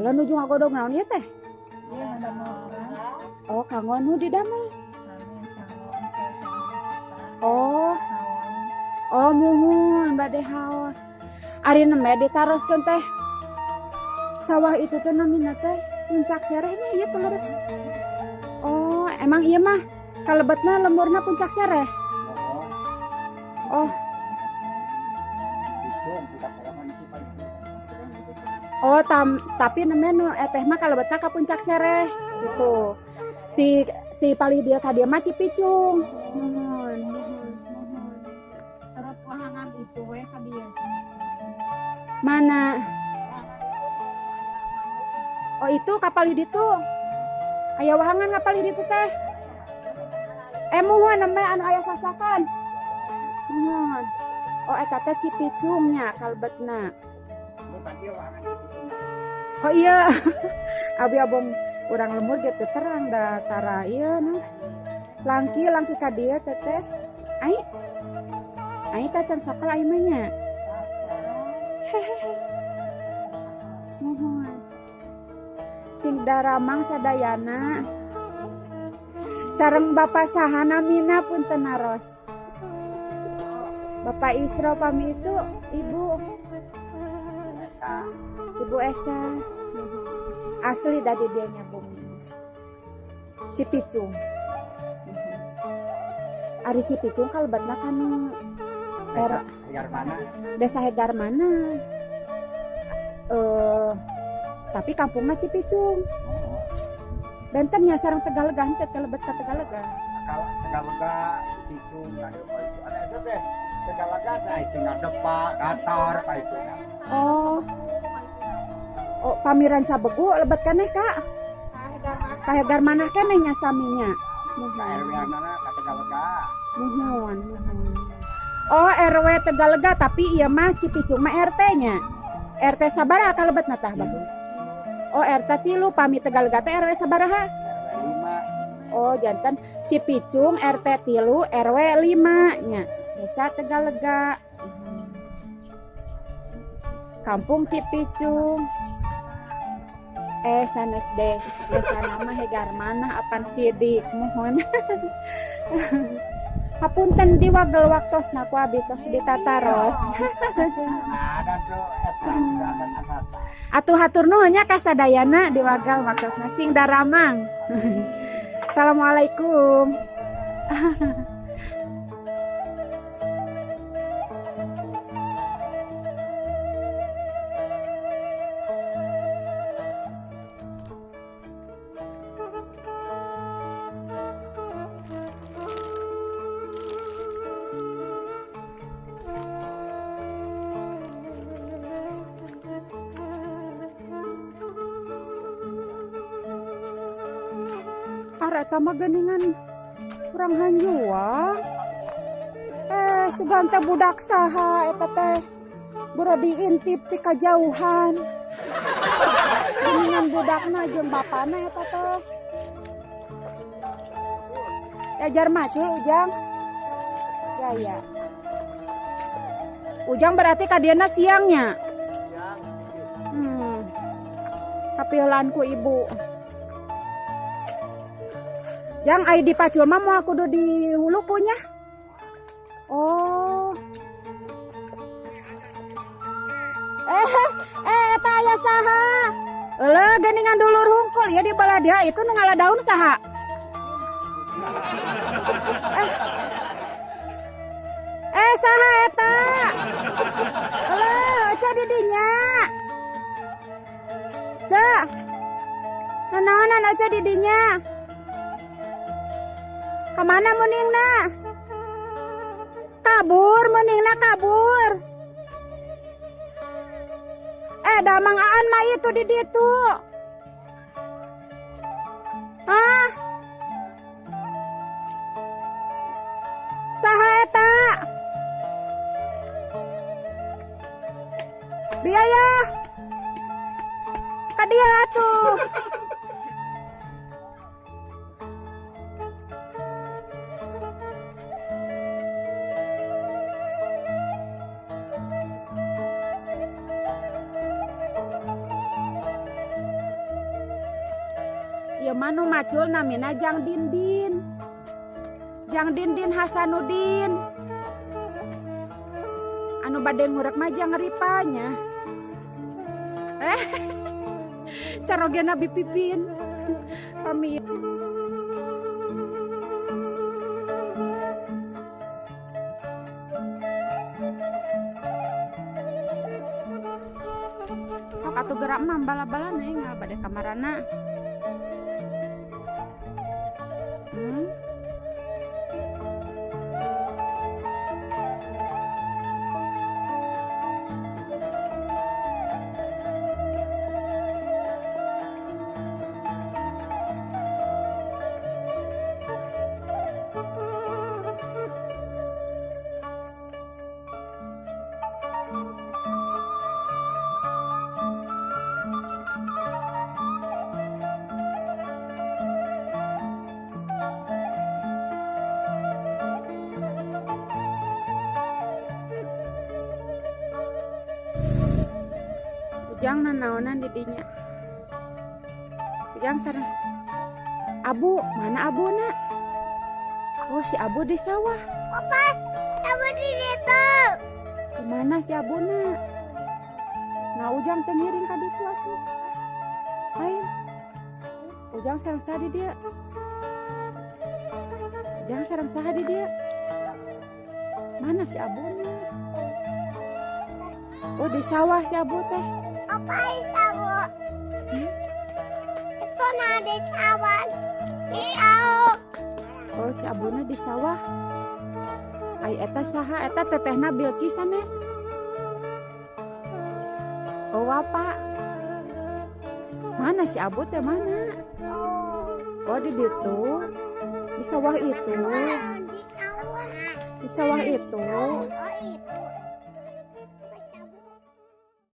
Lah nuju ngagodog naon ieu teh? Iya ada orang. Oh, kanggoan nu di damel. Kami sama Oh, oh muhun bade hawa. Ari nembe ditaroskeun teh. Sawah itu teh namina teh puncak serehnya ieu teh leres. Oh, emang iya mah kalebetna lemurna puncak sereh. Oh. Oh, tapi namanya teh mah kalebetna ka puncak sereh gitu. Ti palih dia ka dia mah Cipicung. Nuhun. Sarap wahangan itu we ka dia. Mana? Oh, itu kapal itu. Aya wahangan kapal itu teh. Muhun namanya anu aya sasakan. Muhun. Oh, eta teh Cipicungnya kalebetna. Oh iya. Abi abong urang lemur gitu terang da tara ieu nah. Langki ka dieu teteh. Ai teh can sakal ai mah nya. Mohon. Sing daramang sadayana. Sareng Bapak saha namina punten naros. Bapak Isro pami itu Ibu Esa. Asli dari dia bumi. Cipicung. Ari Cipicung kalebetna kan Desa Hegar mana? Tapi kampungnya Cipicung. Bentennya sareng Tegalega henteu kalebet ka Tegalega. Tegalega Cipicung ada itu deh. Tegalega teh sing ngadepa datar ka itu. Oh, pamiran Cabegu lebet keneh Kak. Ka Hegar manah keneh nya saminya. Ka RW anana ka Tegalega. Muhun. Oh, RW Tegalega tapi ieu mah Cipicung mah RT-nya. RT sabaraha kalebetna tah Bagus? Oh, RT 3 pami Tegalega teh RW sabaraha? RW 5. Oh, janten Cipicung RT 3 RW 5 nya. Desa Tegalega. Kampung Cipicung. Sanes deh. Desa nama Hegar manah apan sidik mohon. Hapunten diwagel waktosna ku abi tos ditataros. Ada tuh eta Atuh hatur nuhun nya ka sadayana diwagel waktosna sing daramang. Assalamualaikum. Eta mah geuningan kurang hanjuang. Sugan teh budak saha eta teh buru diintip ti kajauhan. Geuningan budakna jeung bapana eta teh. Ajar macul Ujang. Ya. Ujang berarti kadieuna siangnya. Kapiolan ku ibu. Yang ai di pacul mah moal kudu di hulu punya. Oh. Eta aya saha? Eueuh geuningan dulur hungkul ya di baladia itu nu ngala-daun saha? Saha eta? Eueuh ca di dinya. Ca. Nanaonan aja di dinya. Kemana meningna? Kabur meningna kabur. Damang aan mah itu di ditu. Saha eta? Biaya. Kadia atuh. Ieu mah nu macul namina Jang Dindin. Jang Dindin Hasanuddin. Anu bade ngurek mah Jang Ripanya. Carogena Bipipin. Kami atuh gerak mah bala-bala nih nggak bade kamarana. Ujang nanaonan di dinya. Ujang sareng. Abu, mana abuna? Oh, si Abu di sawah. Papa, Abu di situ. Gimana si Abuna? Nah, Ujang teh ngiring ka ditu atuh. Ayo. Ujang sareng saha di dia? Ujang sareng saha di dia? Mana si Abuna? Oh, di sawah si Abu teh. Apa itu? Itu di sawah. Di sawah. Oh, si Abuna di sawah. Ai eta saha? Eta tetehna Bilqis sanes. Oh, apa? Mana si Abu teh mana? Oh, di ditu. Di sawah itu. Di sawah. Di sawah itu. Oh, itu.